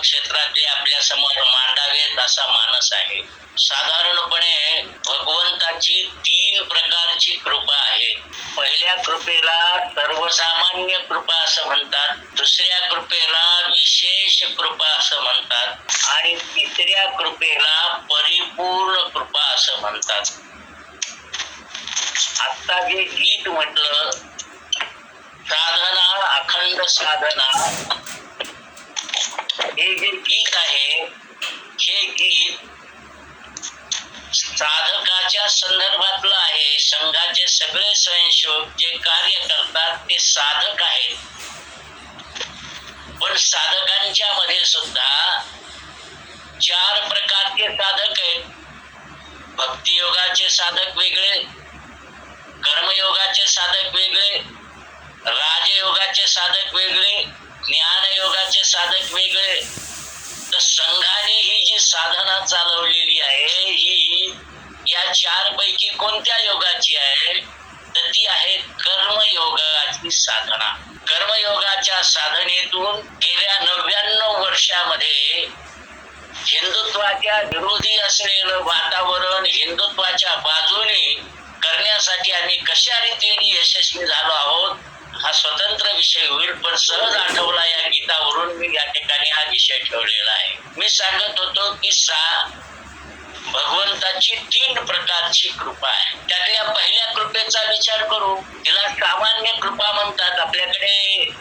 क्षेत्रातले आपल्या समोर मांडावेत असा मानस आहे. साधारणपणे भगवंताची 3 प्रकारची कृपा आहे. पहिल्या कृपेला सर्वसामान्य कृपा असं म्हणतात, दुसऱ्या कृपेला विशेष कृपा असं म्हणतात आणि तिसऱ्या कृपेला परिपूर्ण कृपा असं म्हणतात. आता जे गीत म्हटलं, साधना अखंड साधना, हे जे गीत आहे, हे गीत साधकाच्या संदर्भातलं आहे. संघाचे सगळे स्वयंसेवक जे कार्य करतात ते साधक आहेत. पण साधकांच्या मध्ये सुद्धा 4 प्रकारचे साधक आहेत. भक्तियोगाचे साधक वेगळे, कर्मयोगाचे साधक वेगळे, राजयोगाचे साधक वेगळे, ज्ञानयोगाचे साधक वेगळे. तर संघाने ही जी साधना चालवलेली आहे, ही या 4 पैकी कोणत्या योगाची आहे? तर ती आहे कर्मयोगाची साधना. कर्मयोगाच्या साधनेतून गेल्या 99 वर्षामध्ये हिंदुत्वाच्या विरोधी असलेलं वातावरण हिंदुत्वाच्या बाजूने करण्यासाठी आम्ही कशा रीतीने यशस्वी झालो आहोत हा स्वतंत्र विषय होईल. पण सहज आठवला या गीतावरून मी या ठिकाणी हा विषय ठेवलेला आहे. मी सांगत होतो की भगवंताची 3 प्रकारची कृपा आहे. त्यातल्या पहिल्या कृपेचा विचार करू. तिला सामान्य कृपा म्हणतात. आपल्याकडे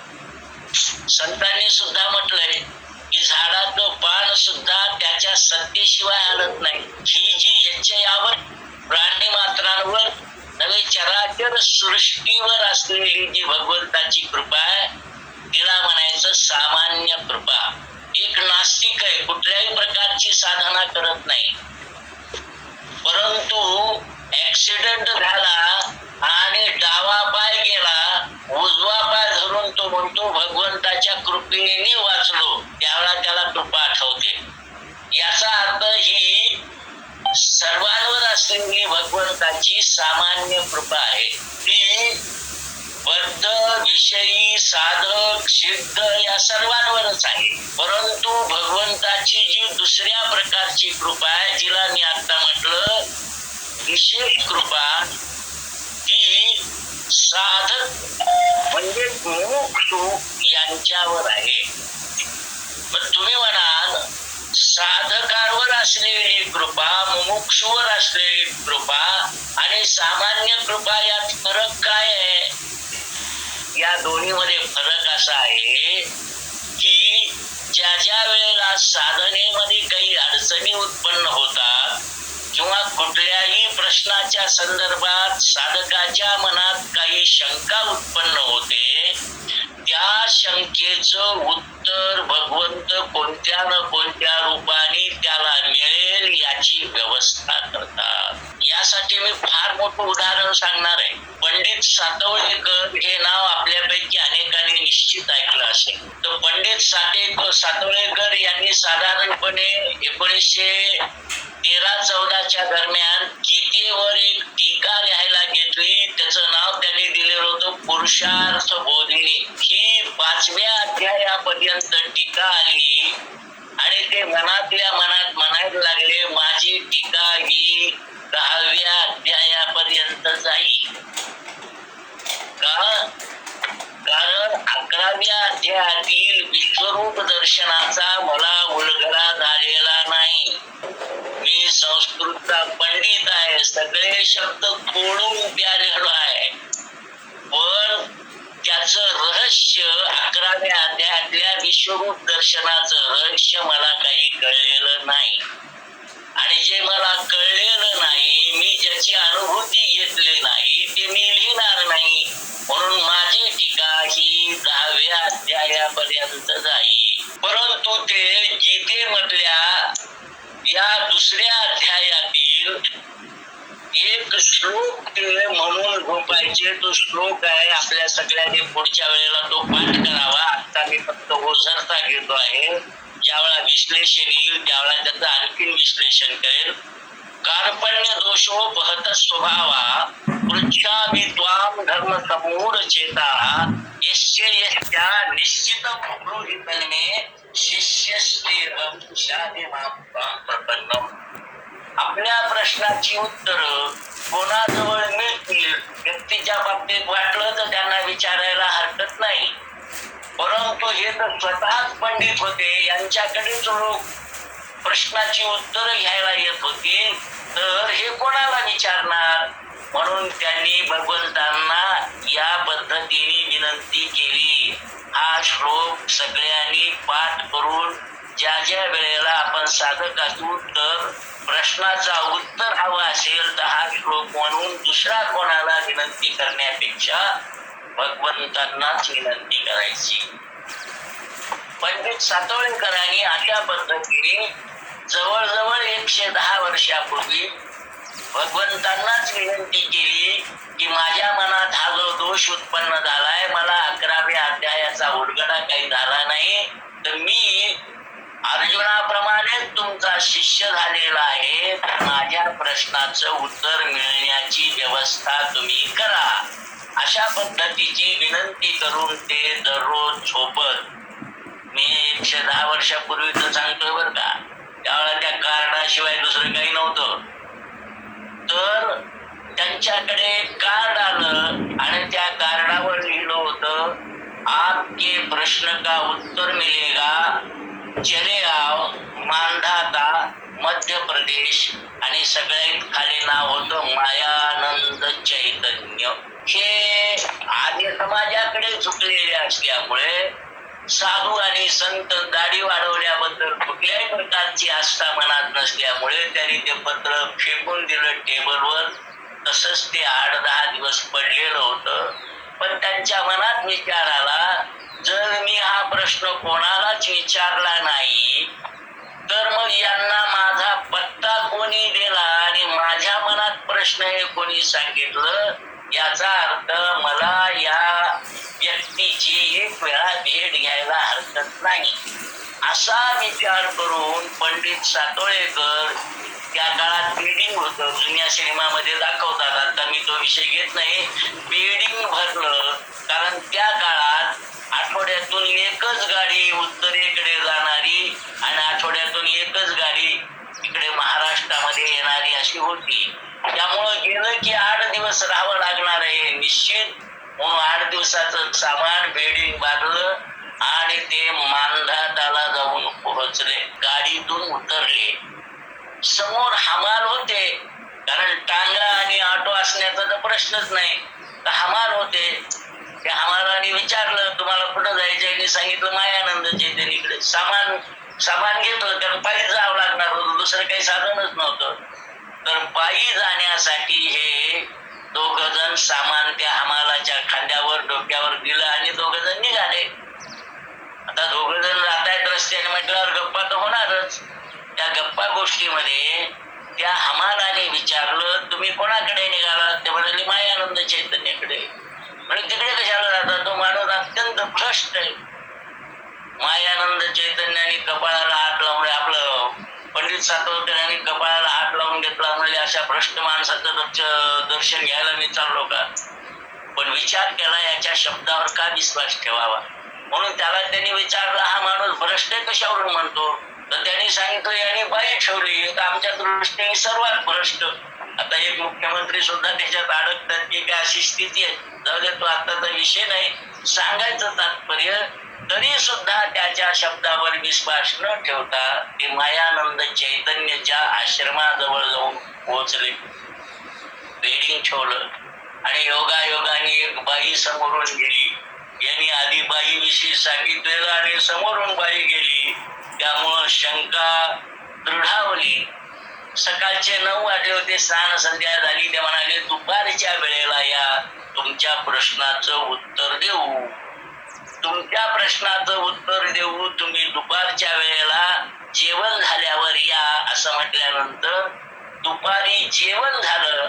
संतांनी सुद्धा म्हटलंय की झाडाचं पान सुद्धा त्याच्या सत्तेशिवाय हलत नाही. ही जी यज्ञयावर प्राणी मात्रांवर नवे चराचर सृष्टीवर असलेली जी भगवंताची कृपा आहे, तिला म्हणायचं सामान्य कृपा. एक नास्तिक आहे, कुठल्याही प्रकारची साधना करत नाही, परंतु ऍक्सिडेंट झाला आणि डावा पाय गेला, उजवा पाय धरून तो म्हणतो भगवंताच्या कृपेने वाचलो. त्यावेळा त्याला कृपा आठवते. याचा अर्थ ही सर्वांवर असलेली भगवंताची सामान्य कृपा आहे. ती बद्ध, विषयी, साधक, सिद्ध या सर्वांवरच आहे. परंतु भगवंताची जी दुसऱ्या प्रकारची कृपा आहे, जिला मी आता म्हटलं विशेष कृपा, ती साधक म्हणजे मुमुक्षु यांच्यावर आहे. मग तुम्ही म्हणाल साधकांवर असलेली कृपा, मुमुक्षुवर असलेली कृपा आणि सामान्य कृपा यात फरक काय आहे? या दोन्हीमध्ये फरक असा आहे की ज्या वेळेला साधनेमध्ये काही अडचणी उत्पन्न होतात किंवा कुठल्याही प्रश्नाच्या संदर्भात साधकाच्या मनात काही शंका उत्पन्न होते, त्या शंकेचं उत्तर भगवंत कोणत्या न कोणत्या रूपाने त्याला मिळेल याची व्यवस्था करतात. यासाठी मी फार मोठं उदाहरण सांगणार आहे. पंडित सातवळेकर हे नाव आपल्यापैकी अनेकांनी निश्चित ऐकलं असेल. तर पंडित सातवळेकर यांनी साधारणपणे 1913-14च्या दर्म्यान गीतेवर एक टीका लिहायला घेतली. त्याचं नाव त्यांनी दिलेलं होतं पुरुषार्थ बोधिनी. ही 5व्या अध्यायापर्यंत टीका आली आणि ते मनातल्या मनात म्हणायला लागले माझी टीका ही 10व्या अध्यायापर्यंत जाईल. कारण 11व्या अध्यायातील विश्वरूप दर्शनाचा मला उलगडा झालेला नाही. मी संस्कृतचा पंडित आहे, सगळे शब्द खोडून प्यालेलो आहे, पण त्याचं रहस्य 11व्या अध्यायातल्या विश्वरूप दर्शनाचं रहस्य मला काही कळलेलं नाही. आणि जे मला कळलेलं नाही, मी ज्याची अनुभूती घेतली नाही, ते मी लिहिणार नाही. म्हणून माझी टीका ही 10व्या अध्यायापर्यंत जाईल. परंतु ते गीतेमधल्या या दुसऱ्या अध्यायातील एक श्लोक ते म्हणून झोपायचे. तो श्लोक आहे, आपल्या सगळ्यांनी पुढच्या वेळेला तो पाठ करावा. आता मी फक्त ओझरता घेतो आहे. ज्यावेळा विश्लेषण येईल त्यावेळा त्याचं आणखीन विश्लेषण करेल. कार्पण्य दोषोपहत स्वभावा पृच्छामि त्वां धर्म समूढ चेता यस्य यस्या निश्चित ब्रूहितन्मे शिष्यस्तेहं शाधि मां प्रपन्नम्. आपल्या प्रश्नाची उत्तरं कोणाजवळ मिळतील व्यक्तीच्या बाबतीत वाटलं तर त्यांना विचारायला हरकत नाही, परंतु हे तर स्वतःच पंडित होते, यांच्याकडेच लोक प्रश्नाची उत्तरं घ्यायला येत होती, तर हे कोणाला विचारणार. म्हणून त्यांनी भगवंतांना या पद्धतीने विनंती केली. हा श्लोक सगळ्यांनी पाठ करून ज्या ज्या वेळेला आपण साधक असू तर प्रश्नाचा उत्तर हवा असेल तर हा श्लोक म्हणून दुसरा कोणाला विनंती करण्यापेक्षा भगवंतांनाच विनंती करायची. पंडित सातवळेकरांनी अशा पद्धतीने जवळजवळ 110 वर्षापूर्वी भगवंतांनाच विनंती केली की माझ्या मनात हा जो दोष उत्पन्न झालाय, मला 11व्या अध्यायाचा उलगडा काही झाला नाही, तर मी अर्जुनाप्रमाणे तुमचा शिष्य झालेला आहे, तर माझ्या प्रश्नाचं उत्तर मिळण्याची व्यवस्था तुम्ही करा. अशा पद्धतीची विनंती करून ते दररोज झोपत. मी 110 वर्षापूर्वीच सांगतोय बरं का, त्यावेळेला त्या कार्डाशिवाय दुसरं काही नव्हतं. तर त्यांच्याकडे कार्ड आलं आणि त्या कार्डावर लिहिलं होतं, आपके प्रश्न का उत्तर मिलेगा, चलेगाव, मांधाता, मध्य प्रदेश, आणि सगळ्यात खाली नाव होतं मायानंद चैतन्य. हे आर्य समाजाकडे झुकलेले असल्यामुळे साधू आणि संत दाढी वाढवल्याबद्दल कुठल्याही प्रकारची आस्था मनात नसल्यामुळे त्यांनी ते पत्र फेकून दिलं टेबलवर. तसंच ते 8-10 दिवस पडलेलं होतं. पण त्यांच्या मनात विचार आला, जर मी हा प्रश्न कोणालाच विचारला नाही तर मग यांना माझा पत्ता कोणी दिला आणि माझ्या मनात प्रश्न हे कोणी सांगितलं, याचा अर्थ मला या व्यक्तीची एक वेळा भेट घ्यायला हरकत नाही. असा विचार करून पंडित सातोळेकर, त्या काळात बेडिंग होतं, जुन्या सिनेमामध्ये दाखवतात, आता मी तो विषय घेत नाही, बेडिंग भरलं. कारण त्या काळात आठवड्यातून एकच गाडी उत्तरेकडे जाणारी आणि आठवड्यातून एकच गाडी इकडे महाराष्ट्रामध्ये येणारी अशी होती. त्यामुळं गेलं की 8 दिवस राहावं लागणार आहे निश्चित. म्हणून 8 दिवसाचं सामान बेडिंग बांधलं आणि ते मांधाताला जाऊन पोहोचले. गाडीतून उतरले. समोर हमाल होते, कारण टांगा आणि ऑटो असण्याचा तर प्रश्नच नाही, तर हमाल होते. त्या हमालाने विचारलं, तुम्हाला कुठं जायचंय? मी सांगितलं मायानंद चैतन्यकडे. सामान घेतलं, कारण पायी जावं लागणार होतं, दुसरं काही साधनच नव्हतं. तर पायी जाण्यासाठी हे 2 जण सामान त्या हमालाच्या खांद्यावर डोक्यावर दिलं आणि 2 जण निघाले. आता 2 जण जातायत रस्त्याने म्हटल्यावर गप्पा तर होणारच. त्या गप्पा गोष्टीमध्ये त्या हमालाने विचारलं, तुम्ही कोणाकडे निघाला? ते म्हणाले मायानंद चैतन्यकडे. म्हणजे तिकडे कशाला जाता? तो माणूस अत्यंत भ्रष्ट आहे. मायानंद चैतन्याने कपाळाला हात लावून, आपलं पंडित सातवळकरांनी कपाळाला हात लावून घेतला. म्हणजे अशा भ्रष्ट माणसाचं दर्शन घ्यायला मी चाललो का? पण विचार केला, याच्या शब्दावर का विश्वास ठेवावा. म्हणून त्याला त्यांनी विचारलं, हा माणूस भ्रष्ट कशावरून म्हणतो? तर त्यांनी सांगितलं, यांनी बाई ठेवली, तर आमच्या दृष्टीने सर्वात भ्रष्ट. आता एक मुख्यमंत्री सुद्धा त्याच्यात अडकतात की काय, अशी स्थिती आहे. जाऊ दे, तो आताचा विषय नाही. सांगायचं तात्पर्य, तरी सुद्धा त्याच्या शब्दावर विश्वास न ठेवता ते मायानंद चैतन्याच्या आश्रमाजवळ जाऊन पोहोचले. बेडिंग ठेवलं आणि योगायोगाने एक बाई समोरून गेली. यांनी आधी बाईविषयी सांगितलेलं आणि समोरून बाई गेली, त्यामुळं शंका दृढावली. सकाळचे 9 वाजले होते, स्नान संध्या झाली. ते म्हणाले, दुपारच्या वेळेला या, तुमच्या प्रश्नाचं उत्तर देऊ. तुमच्या प्रश्नाचं उत्तर देऊ, तुम्ही दुपारच्या वेळेला जेवण झाल्यावर या, असं म्हटल्यानंतर दुपारी जेवण झालं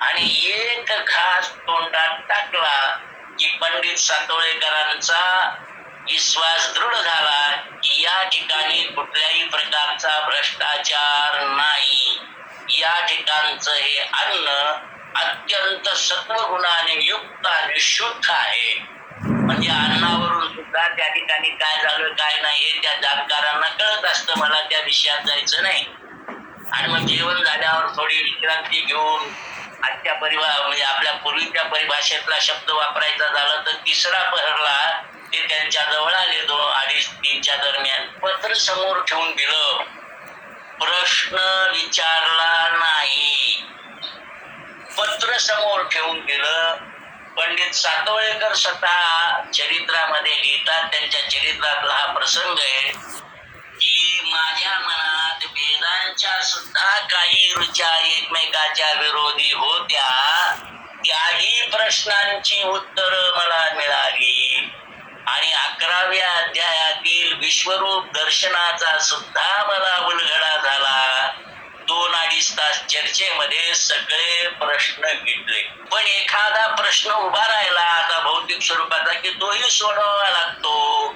आणि एक घास तोंडात टाकला की पंडित सातवळेकरांचा विश्वास दृढ झाला की या ठिकाणी कुठल्याही प्रकारचा भ्रष्टाचार नाही. या अत्यंत सत्वगुणाने युक्त आणि शुद्ध आहे. म्हणजे अन्नावरून सुद्धा त्या ठिकाणी काय झालं काय नाही हे त्या जाणकारांना कळत असतं. मला त्या विषयात जायचं नाही. आणि मग जेवण झाल्यावर थोडी विश्रांती घेऊन आजच्या म्हणजे आपल्या पूर्वीच्या परिभाषेतला शब्द वापरायचा झाला तर तिसरा पहरला ते त्यांच्या जवळ आले 2-2:30-3च्या दरम्यान. पत्र समोर ठेवून दिलं, प्रश्न विचारला नाही. पत्र समोर ठेवून दिलं. पंडित सातवळेकर स्वतः चरित्रामध्ये लिहितात, त्यांच्या चरित्रातला हा प्रसंग आहे की माझ्या मनात वेदांच्या सुद्धा काही रुचा एकमेकाच्या विरोधी होत्या. त्याही प्रश्नांची उत्तर मला मिळाली आणि 11व्या अध्यायातील विश्वरूप दर्शनाचा सुद्धा मला उलगडा झाला. 2-2.5 तास चर्चेमध्ये सगळे प्रश्न मिटले. पण एखादा प्रश्न उभा राहिला आता भौतिक स्वरूपाचा की तोही सोडवावा लागतो.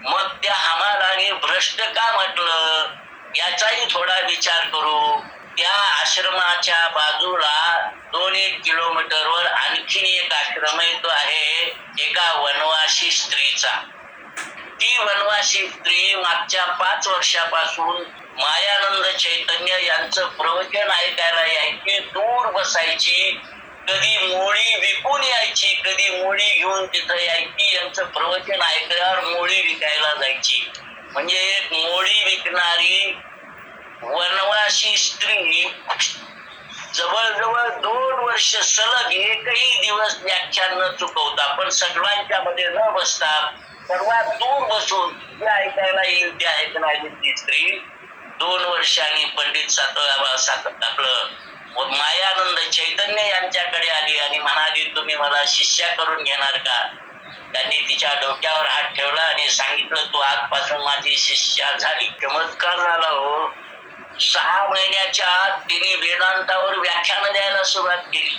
मग त्या हमालाने भ्रष्ट का म्हटलं याचाही थोडा विचार करू. त्या आश्रमाच्या बाजूला 2-1 किलोमीटरवर आणखी एक आश्रम तो आहे एका वनवासी स्त्रीचा. ती वनवासी स्त्री मागच्या 5 वर्षापासून मायानंद चैतन्य यांचं प्रवचन ऐकायला यायची. दूर बसायची, कधी मोळी विकून यायची, कधी मोळी घेऊन तिथं यायची. यांचं प्रवचन ऐकल्यावर मोळी विकायला जायची. म्हणजे एक मोळी विकणारी वनवासी स्त्री जवळजवळ 2 वर्ष सलग एकही दिवस व्याख्यान न चुकवता पण सर्वांच्या मध्ये न बसता सर्वात दूर बसून जे ऐकायला येईल ते ऐकणारी ती स्त्री 2 वर्षांनी पंडित आपलं मायानंद चैतन्य यांच्याकडे आली आणि म्हणाली तुम्ही मला शिष्या करून घेणार का. त्यांनी तिच्या डोक्यावर हात ठेवला आणि सांगितलं तू आजपासून माझी शिष्या झाली. चमत्कार झाला हो. 6 महिन्याच्या आत तिने वेदांतावर व्याख्यान द्यायला सुरुवात केली.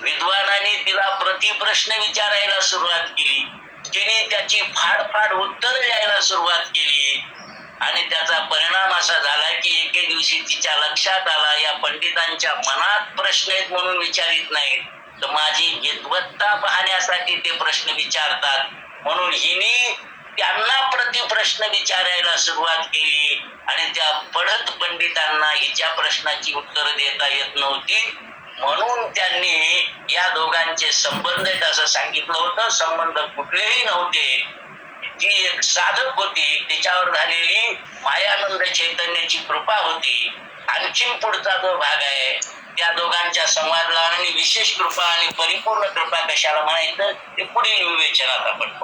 विद्वानांनी तिला प्रतिप्रश्न विचारायला सुरुवात केली. तिने त्याची फाडफाड उत्तर द्यायला सुरुवात केली आणि त्याचा परिणाम असा झाला की एके दिवशी तिच्या लक्षात आला या पंडितांच्या मनात प्रश्न आहेत म्हणून विचारित नाहीत तर माझी विद्वत्ता पाहण्यासाठी ते प्रश्न विचारतात. म्हणून हिने त्यांना प्रतिप्रश्न विचारायला सुरुवात केली आणि त्या पढत पंडितांना हिच्या प्रश्नाची उत्तर देता येत नव्हती. म्हणून त्यांनी या दोघांचे संबंध आहेत असं सांगितलं होतं. संबंध कुठलेही नव्हते. ती एक साधक होती, तिच्यावर झालेली मायानंद चैतन्याची कृपा होती. आणखीन पुढचा जो भाग आहे त्या दोघांच्या संवादाला आणि विशेष कृपा आणि परिपूर्ण कृपा कशाला म्हणायचं ते पुढील विवेचनात आपण पाहू.